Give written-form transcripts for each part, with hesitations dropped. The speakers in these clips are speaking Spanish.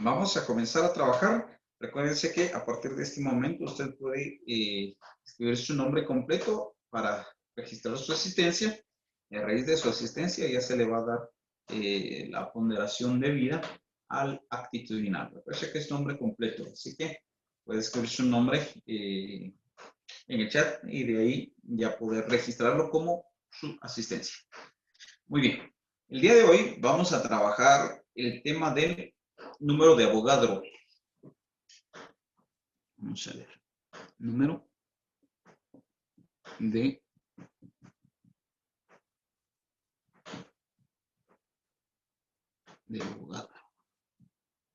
Vamos a comenzar a trabajar. Recuérdense que a partir de este momento usted puede escribir su nombre completo para registrar su asistencia. Y a raíz de su asistencia ya se le va a dar la ponderación debida al actitudinal. Recuerde que es nombre completo, así que puede escribir su nombre en el chat y de ahí ya poder registrarlo como su asistencia. Muy bien. El día de hoy vamos a trabajar el tema del número de Avogadro. Vamos a ver. Número de Avogadro.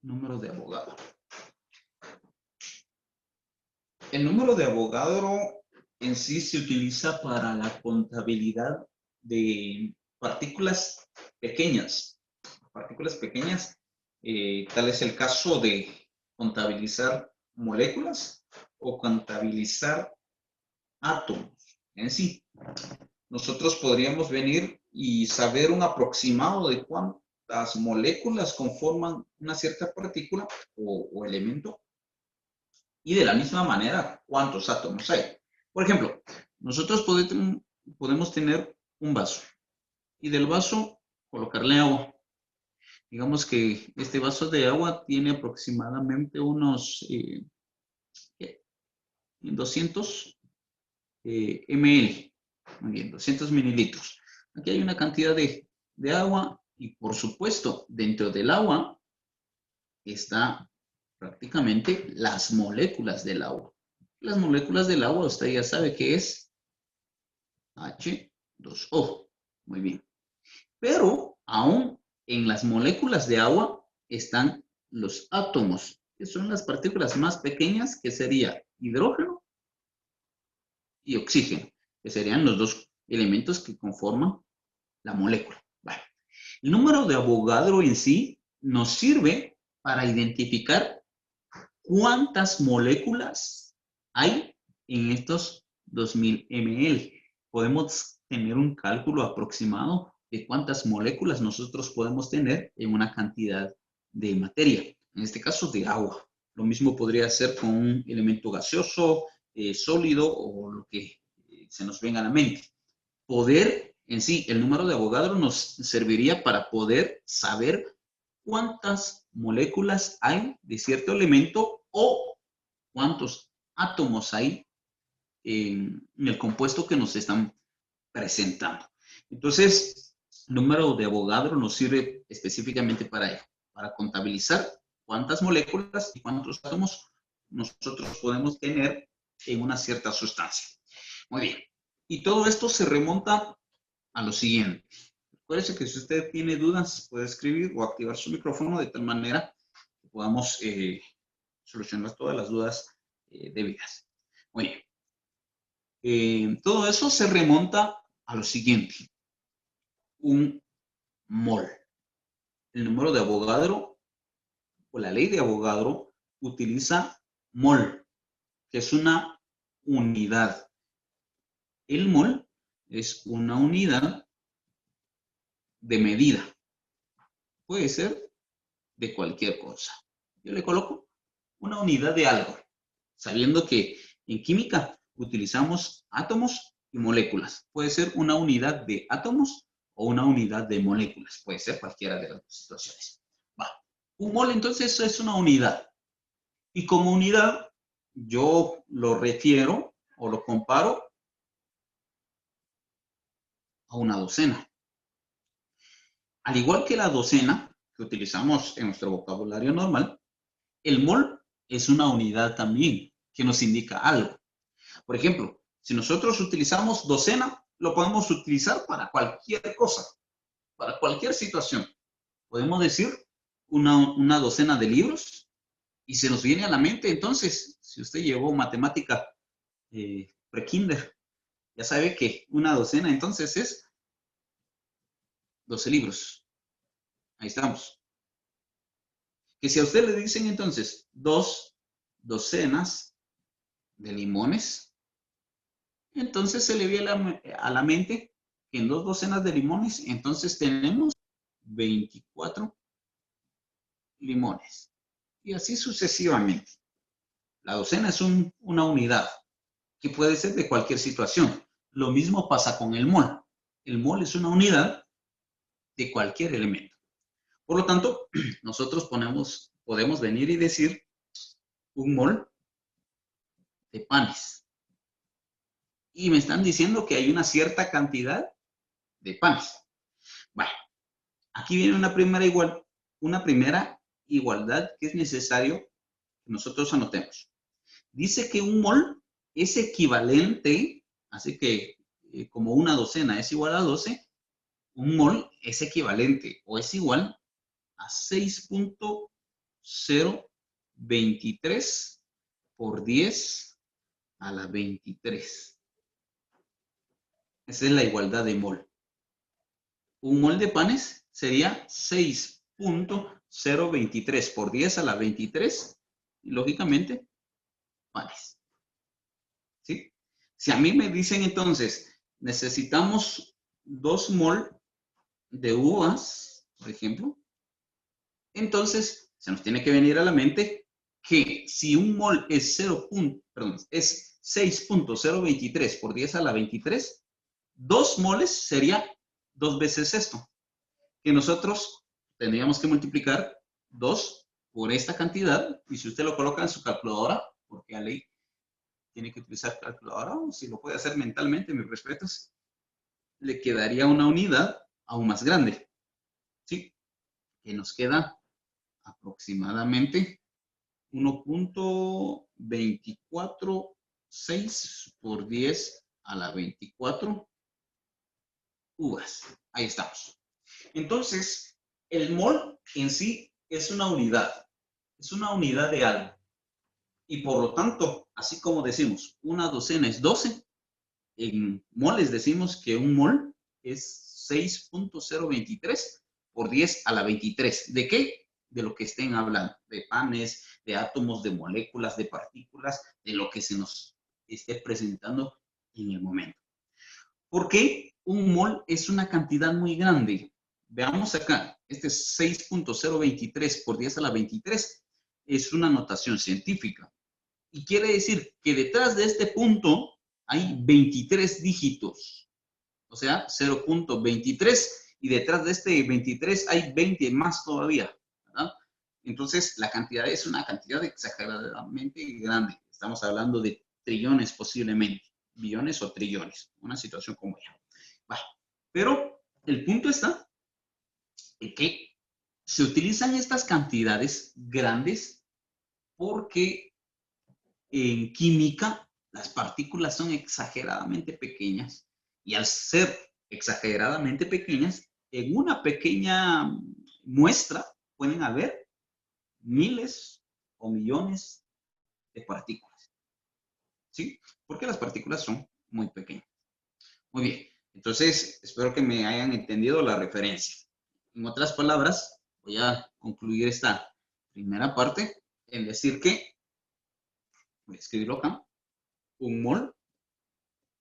Número de Avogadro. El número de Avogadro en sí se utiliza para la contabilidad de partículas pequeñas. Partículas pequeñas, tal es el caso de contabilizar moléculas o contabilizar átomos en sí. Nosotros podríamos venir y saber un aproximado de cuántas moléculas conforman una cierta partícula o elemento y de la misma manera cuántos átomos hay. Por ejemplo, nosotros podemos tener un vaso y del vaso colocarle agua. Digamos que este vaso de agua tiene aproximadamente unos 200 ml. Muy bien, 200 mililitros. Aquí hay una cantidad de agua y por supuesto dentro del agua está prácticamente las moléculas del agua. Las moléculas del agua usted ya sabe que es H2O. Muy bien. Pero aún en las moléculas de agua están los átomos, que son las partículas más pequeñas, que sería hidrógeno y oxígeno, que serían los dos elementos que conforman la molécula. Vale. El número de Avogadro en sí nos sirve para identificar cuántas moléculas hay en estos 2000 ml. Podemos tener un cálculo aproximado de cuántas moléculas nosotros podemos tener en una cantidad de materia, en este caso de agua. Lo mismo podría ser con un elemento gaseoso, sólido o lo que se nos venga a la mente. Poder en sí, el número de Avogadro nos serviría para poder saber cuántas moléculas hay de cierto elemento o cuántos átomos hay en el compuesto que nos están presentando. Entonces, el número de Avogadro nos sirve específicamente para ello, para contabilizar cuántas moléculas y cuántos átomos nosotros podemos tener en una cierta sustancia. Muy bien. Y todo esto se remonta a lo siguiente. Recuerde que si usted tiene dudas, puede escribir o activar su micrófono de tal manera que podamos solucionar todas las dudas debidas. Muy bien. Todo eso se remonta a lo siguiente. Un mol. El número de Avogadro o la ley de Avogadro utiliza mol, que es una unidad. El mol es una unidad de medida. Puede ser de cualquier cosa. Yo le coloco una unidad de algo, sabiendo que en química utilizamos átomos y moléculas. Puede ser una unidad de átomos o una unidad de moléculas. Puede ser cualquiera de las dos situaciones. Va. Un mol entonces es una unidad. Y como unidad yo lo refiero o lo comparo a una docena. Al igual que la docena que utilizamos en nuestro vocabulario normal, el mol es una unidad también que nos indica algo. Por ejemplo, si nosotros utilizamos docena, lo podemos utilizar para cualquier cosa, para cualquier situación. Podemos decir una docena de libros y se nos viene a la mente entonces, si usted llevó matemática pre-kinder, ya sabe que una docena entonces es 12 libros. Ahí estamos. Que si a usted le dicen entonces 2 docenas de limones, entonces se le viene a la mente que en 2 docenas de limones, entonces tenemos 24 limones. y así sucesivamente. La docena es una unidad que puede ser de cualquier situación. Lo mismo pasa con el mol. El mol es una unidad de cualquier elemento. Por lo tanto, nosotros podemos venir y decir un mol de panes. Y me están diciendo que hay una cierta cantidad de panes. Bueno, aquí viene una primera igualdad que es necesario que nosotros anotemos. Dice que un mol es equivalente, así que como una docena es igual a 12, un mol es equivalente o es igual a 6.023 por 10 a la 23. Esa es la igualdad de mol. Un mol de panes sería 6.023 por 10 a la 23 y lógicamente panes. ¿Sí? Si a mí me dicen entonces, necesitamos 2 mol de uvas, por ejemplo, entonces se nos tiene que venir a la mente que si un mol es 6.023 por 10 a la 23, 2 moles sería 2 veces esto, que nosotros tendríamos que multiplicar 2 por esta cantidad, y si usted lo coloca en su calculadora, porque a ley tiene que utilizar calculadora, o si lo puede hacer mentalmente, mis respetos, le quedaría una unidad aún más grande, ¿sí? Que nos queda aproximadamente 1.246 por 10 a la 24 uvas. Ahí estamos. Entonces, el mol en sí es una unidad de algo. Y por lo tanto, así como decimos, una docena es 12, en moles decimos que un mol es 6.023 por 10 a la 23. ¿De qué? De lo que estén hablando, de panes, de átomos, de moléculas, de partículas, de lo que se nos esté presentando en el momento. ¿Por qué un mol es una cantidad muy grande? Veamos acá, este es 6.023 por 10 a la 23, es una notación científica. Y quiere decir que detrás de este punto hay 23 dígitos, o sea, 0.23, y detrás de este 23 hay 20 más todavía, ¿verdad? Entonces, la cantidad es una cantidad exageradamente grande. Estamos hablando de trillones posiblemente, billones o trillones, una situación como ella. Bueno, pero el punto está en que se utilizan estas cantidades grandes porque en química las partículas son exageradamente pequeñas y al ser exageradamente pequeñas, en una pequeña muestra pueden haber miles o millones de partículas. ¿Sí? Porque las partículas son muy pequeñas. Muy bien. Entonces, espero que me hayan entendido la referencia. En otras palabras, voy a concluir esta primera parte en decir que, voy a escribirlo acá, un mol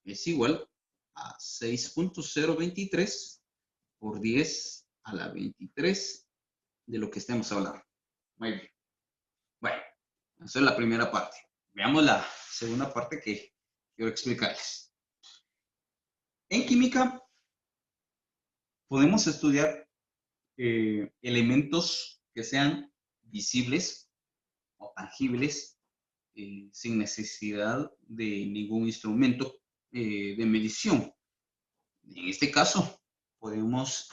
es igual a 6.023 por 10 a la 23 de lo que estemos hablando. Muy bien. Bueno, esa es la primera parte. Veamos la segunda parte que quiero explicarles. En química podemos estudiar elementos que sean visibles o tangibles sin necesidad de ningún instrumento de medición. En este caso, podemos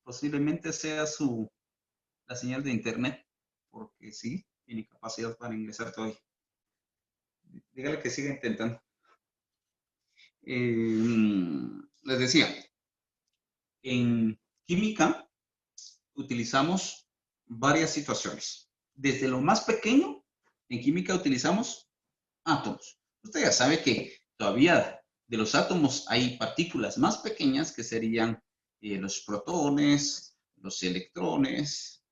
posiblemente sea la señal de internet, porque sí, tiene capacidad para ingresar todavía. Dígale que siga intentando. Les decía, en química utilizamos varias situaciones. Desde lo más pequeño, en química utilizamos átomos. Usted ya sabe que todavía de los átomos hay partículas más pequeñas que serían los protones, los electrones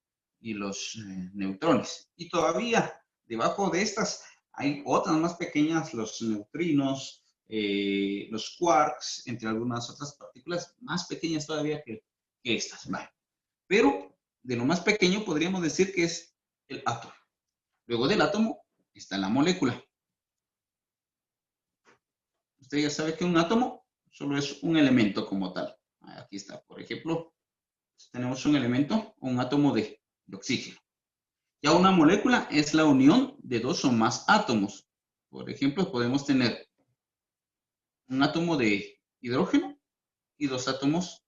y los neutrones. Y todavía debajo de estas hay otras más pequeñas, los neutrinos, los quarks, entre algunas otras partículas más pequeñas todavía que estas. Vale. Pero de lo más pequeño podríamos decir que es el átomo. Luego del átomo está la molécula. Usted ya sabe que un átomo solo es un elemento como tal. Aquí está, por ejemplo, tenemos un elemento, un átomo de oxígeno. Ya una molécula es la unión de dos o más átomos. Por ejemplo, podemos tener un átomo de hidrógeno y dos átomos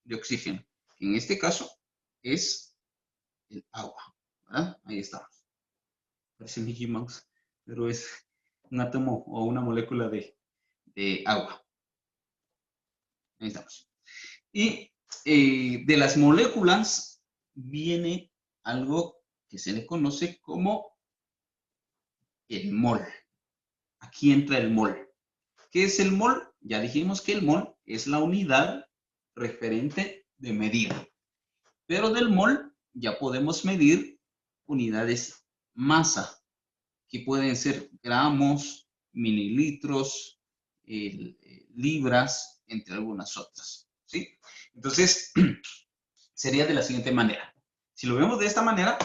de oxígeno. En este caso es el agua, ¿verdad? Ahí estamos. Parece Mickey Mouse, pero es un átomo o una molécula de agua. Ahí estamos. Y de las moléculas viene algo que se le conoce como el mol. Aquí entra el mol. ¿Qué es el mol? Ya dijimos que el mol es la unidad referente de medida. Pero del mol ya podemos medir unidades masa, que pueden ser gramos, mililitros, libras, entre algunas otras, ¿sí? Entonces, sería de la siguiente manera. Si lo vemos de esta manera,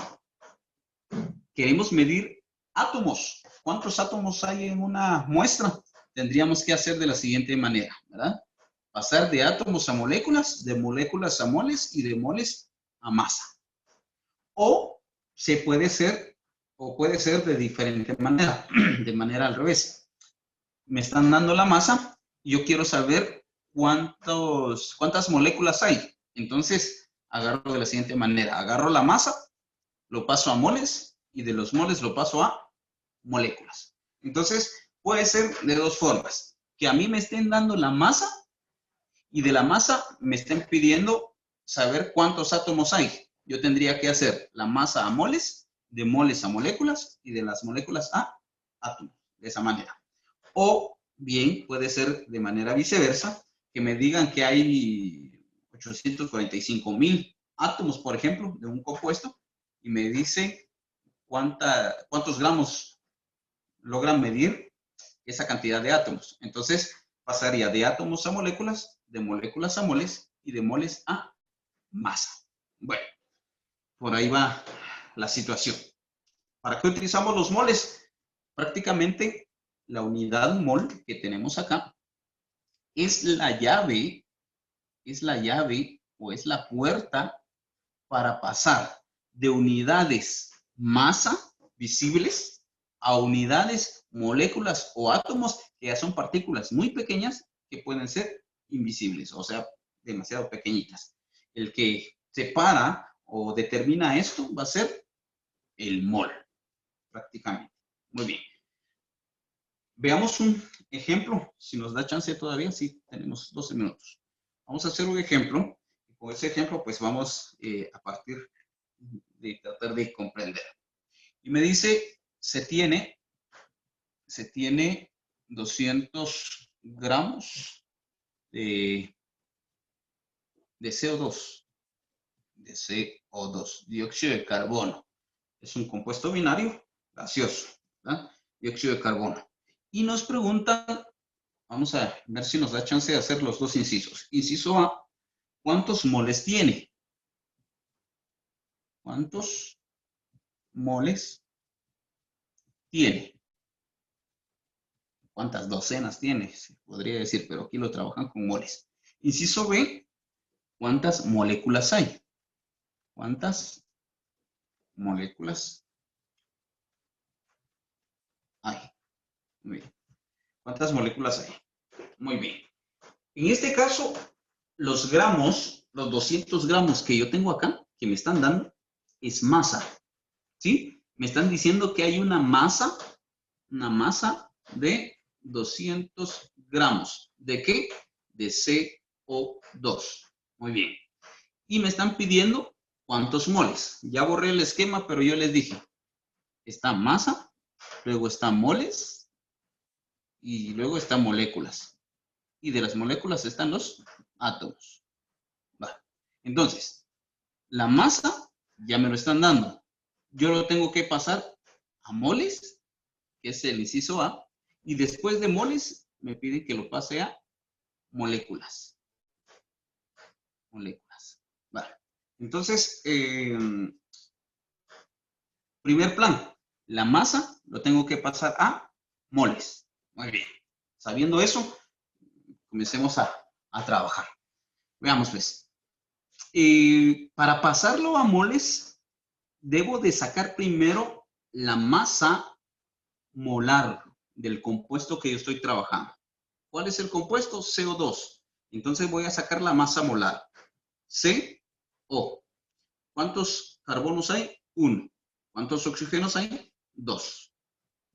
queremos medir átomos. ¿Cuántos átomos hay en una muestra? Tendríamos que hacer de la siguiente manera, ¿verdad? Pasar de átomos a moléculas, de moléculas a moles y de moles a masa. O se puede ser, o puede ser de diferente manera, de manera al revés. Me están dando la masa, yo quiero saber cuántas moléculas hay. Entonces, agarro de la siguiente manera. Agarro la masa, lo paso a moles y de los moles lo paso a moléculas. Entonces, puede ser de dos formas. Que a mí me estén dando la masa y de la masa me estén pidiendo saber cuántos átomos hay. Yo tendría que hacer la masa a moles, de moles a moléculas y de las moléculas a átomos, de esa manera. O bien puede ser de manera viceversa, que me digan que hay 845,000 átomos, por ejemplo, de un compuesto, y me dicen cuántos gramos logran medir esa cantidad de átomos. Entonces, pasaría de átomos a moléculas, de moléculas a moles y de moles a masa. Bueno, por ahí va la situación. ¿Para qué utilizamos los moles? Prácticamente la unidad mol que tenemos acá es la llave o es la puerta para pasar de unidades masa visibles a unidades moléculas o átomos que ya son partículas muy pequeñas que pueden ser invisibles, o sea, demasiado pequeñitas. El que separa o determina esto va a ser el mol, prácticamente. Muy bien. Veamos un ejemplo, si nos da chance todavía, sí, tenemos 12 minutos. Vamos a hacer un ejemplo, y con ese ejemplo pues vamos a partir de tratar de comprender. Y me dice, se tiene 200 gramos de CO2, dióxido de carbono. Es un compuesto binario gaseoso, ¿verdad? Dióxido de carbono. Y nos preguntan, vamos a ver si nos da chance de hacer los dos incisos. Inciso A, ¿cuántos moles tiene? ¿Cuántos moles tiene? ¿Cuántas docenas tiene? Se podría decir, pero aquí lo trabajan con moles. Inciso B, ¿cuántas moléculas hay? ¿Cuántas moléculas hay? Muy bien. ¿Cuántas moléculas hay? Muy bien. En este caso, los gramos, los 200 gramos que yo tengo acá, que me están dando, es masa. ¿Sí? Me están diciendo que hay una masa de 200 gramos. ¿De qué? De CO2. Muy bien. Y me están pidiendo cuántos moles. Ya borré el esquema, pero yo les dije, está masa, luego está moles y luego están moléculas. Y de las moléculas están los átomos. Va. Entonces, la masa ya me lo están dando. Yo lo tengo que pasar a moles, que es el inciso A, y después de moles me piden que lo pase a moléculas. Moléculas. Vale. Entonces, primer plan, la masa lo tengo que pasar a moles. Muy bien. Sabiendo eso, comencemos a trabajar. Veamos, pues. Para pasarlo a moles, debo de sacar primero la masa molar del compuesto que yo estoy trabajando. ¿Cuál es el compuesto? CO2. Entonces voy a sacar la masa molar. CO. ¿Cuántos carbonos hay? 1. ¿Cuántos oxígenos hay? 2.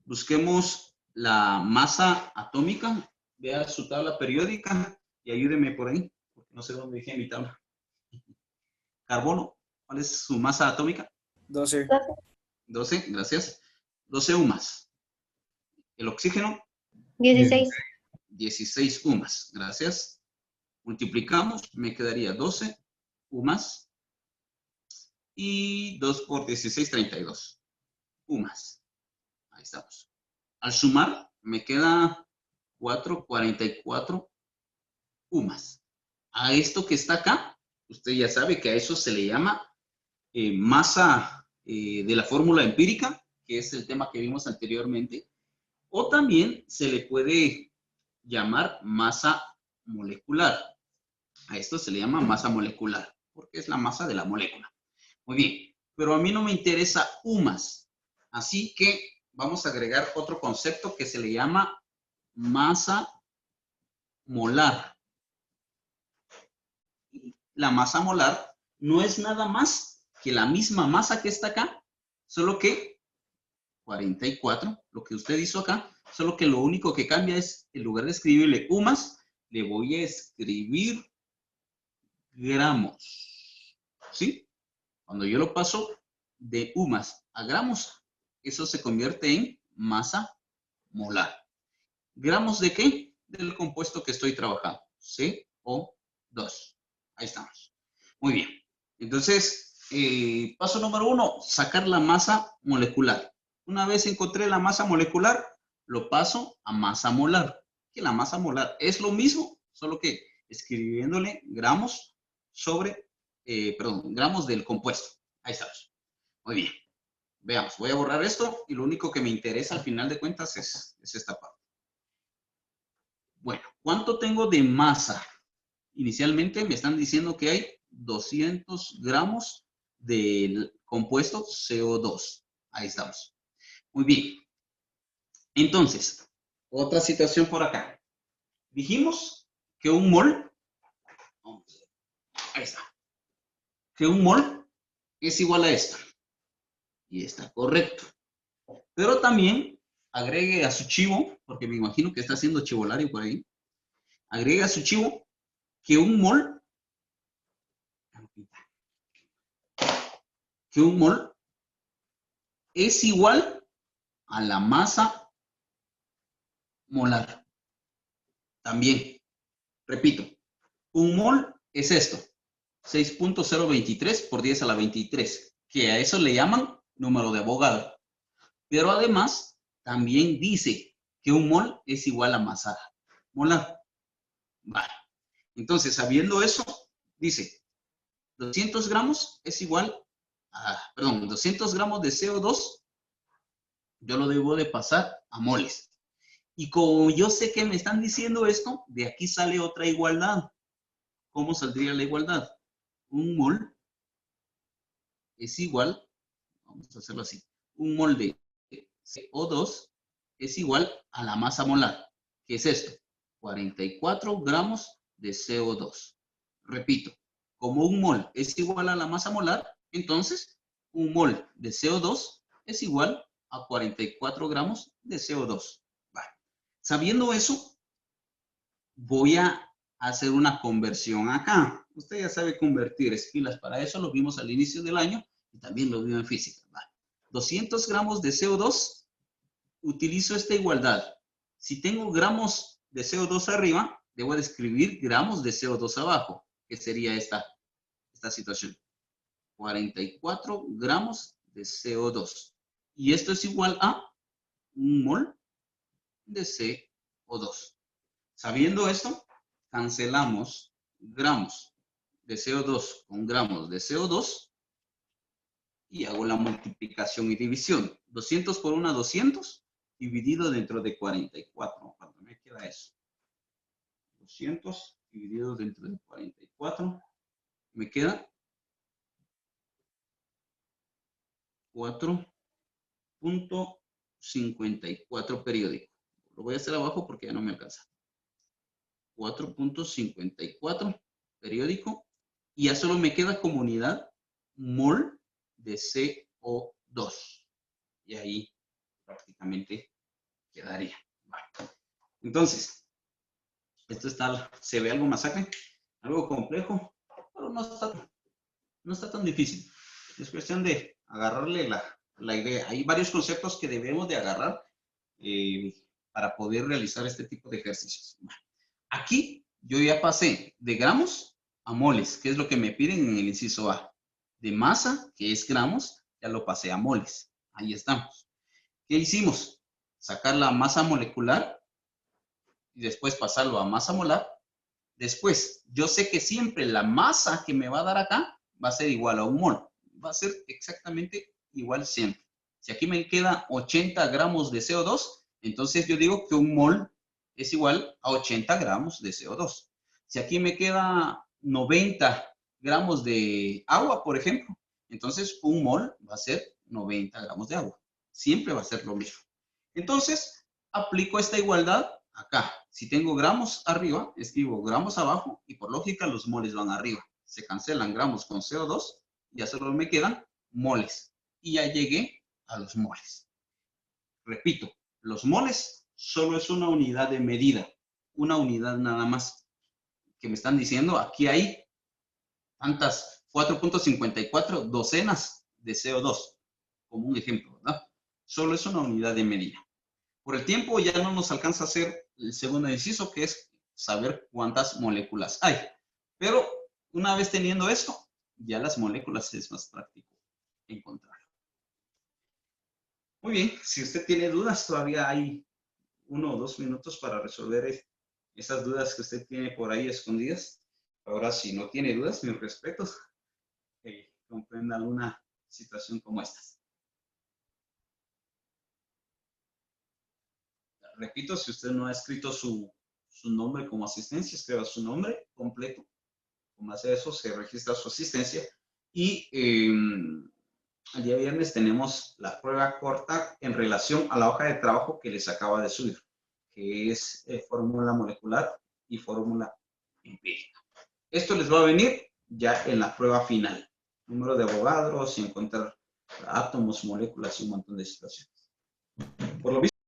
Busquemos la masa atómica. Vea su tabla periódica y ayúdeme por ahí, porque no sé dónde dejé mi tabla. Carbono, ¿cuál es su masa atómica? 12. 12, gracias. 12 UMAS. El oxígeno, 16. 16 UMAS, gracias. Multiplicamos, me quedaría 12 UMAS y 2 por 16, 32 UMAS. Ahí estamos. Al sumar, me queda 4, 44 UMAS. A esto que está acá, usted ya sabe que a eso se le llama masa de la fórmula empírica, que es el tema que vimos anteriormente, o también se le puede llamar masa molecular. A esto se le llama masa molecular, porque es la masa de la molécula. Muy bien, pero a mí no me interesa UMAS, así que vamos a agregar otro concepto que se le llama masa molar. La masa molar no es nada más que la misma masa que está acá, solo que 44, lo que usted hizo acá, solo que lo único que cambia es, en lugar de escribirle UMAS, le voy a escribir gramos. ¿Sí? Cuando yo lo paso de UMAS a gramos, eso se convierte en masa molar. ¿Gramos de qué? Del compuesto que estoy trabajando, CO2. Ahí estamos. Muy bien. Entonces, paso número 1, sacar la masa molecular. Una vez encontré la masa molecular, lo paso a masa molar. Que la masa molar es lo mismo, solo que escribiéndole gramos sobre, gramos del compuesto. Ahí estamos. Muy bien. Veamos, voy a borrar esto y lo único que me interesa al final de cuentas es esta parte. Bueno, ¿cuánto tengo de masa? Inicialmente me están diciendo que hay 200 gramos del compuesto CO2. Ahí estamos. Muy bien. Entonces, otra situación por acá. Dijimos que un mol, ahí está, que un mol es igual a esto. Y está correcto. Pero también agregue a su chivo, porque me imagino que está haciendo chivolario por ahí, agregue a su chivo que un mol es igual a la masa molar. También, repito, un mol es esto, 6.023 por 10 a la 23, que a eso le llaman número de Avogadro. Pero además, también dice que un mol es igual a masa molar. Vale. Entonces, sabiendo eso, dice, 200 gramos es igual a, 200 gramos de CO2, yo lo debo de pasar a moles. Y como yo sé que me están diciendo esto, de aquí sale otra igualdad. ¿Cómo saldría la igualdad? Un mol es igual, vamos a hacerlo así, un mol de CO2 es igual a la masa molar. ¿Qué es esto? 44 gramos de CO2. Repito, como un mol es igual a la masa molar, entonces un mol de CO2 es igual a 44 gramos de CO2. Vale. Sabiendo eso, voy a hacer una conversión acá. Usted ya sabe convertir esquilas, para eso lo vimos al inicio del año y también lo vimos en física. Vale. 200 gramos de CO2, utilizo esta igualdad. Si tengo gramos de CO2 arriba, debo de escribir gramos de CO2 abajo, que sería esta situación. 44 gramos de CO2. Y esto es igual a un mol de CO2. Sabiendo esto, cancelamos gramos de CO2 con gramos de CO2 y hago la multiplicación y división. 200 por 1, 200, dividido dentro de 44. ¿Cuánto me queda eso? 200 dividido dentro de 44. Me queda 4.54 periódico. Lo voy a hacer abajo porque ya no me alcanza. 4.54 periódico. Y ya solo me queda como unidad mol de CO2. Y ahí prácticamente quedaría. Vale. Entonces, esto está, se ve algo masacre, algo complejo, pero no está tan difícil. Es cuestión de agarrarle la idea. Hay varios conceptos que debemos de agarrar para poder realizar este tipo de ejercicios. Aquí yo ya pasé de gramos a moles, que es lo que me piden en el inciso A. De masa, que es gramos, ya lo pasé a moles. Ahí estamos. ¿Qué hicimos? Sacar la masa molecular y después pasarlo a masa molar. Después, yo sé que siempre la masa que me va a dar acá va a ser igual a un mol. Va a ser exactamente igual siempre. Si aquí me queda 80 gramos de CO2, entonces yo digo que un mol es igual a 80 gramos de CO2. Si aquí me queda 90 gramos de agua, por ejemplo, entonces un mol va a ser 90 gramos de agua. Siempre va a ser lo mismo. Entonces, aplico esta igualdad acá. Si tengo gramos arriba, escribo gramos abajo y por lógica los moles van arriba. Se cancelan gramos con CO2 y ya solo me quedan moles. Y ya llegué a los moles. Repito, los moles solo es una unidad de medida. Una unidad nada más. Que me están diciendo, aquí hay tantas 4.54 docenas de CO2. Como un ejemplo, ¿verdad? Solo es una unidad de medida. Por el tiempo ya no nos alcanza a hacer el segundo inciso, que es saber cuántas moléculas hay. Pero una vez teniendo esto, ya las moléculas es más práctico encontrar. Muy bien, si usted tiene dudas, todavía hay 1 o 2 minutos para resolver esas dudas que usted tiene por ahí escondidas. Ahora, si no tiene dudas, mis respetos, comprenda alguna situación como esta. Repito, si usted no ha escrito su nombre como asistencia, escriba su nombre completo. Con base a eso se registra su asistencia. Y el día viernes tenemos la prueba corta en relación a la hoja de trabajo que les acaba de subir, que es fórmula molecular y fórmula empírica. Esto les va a venir ya en la prueba final. Número de Avogadro, y encontrar átomos, moléculas y un montón de situaciones. Por lo visto,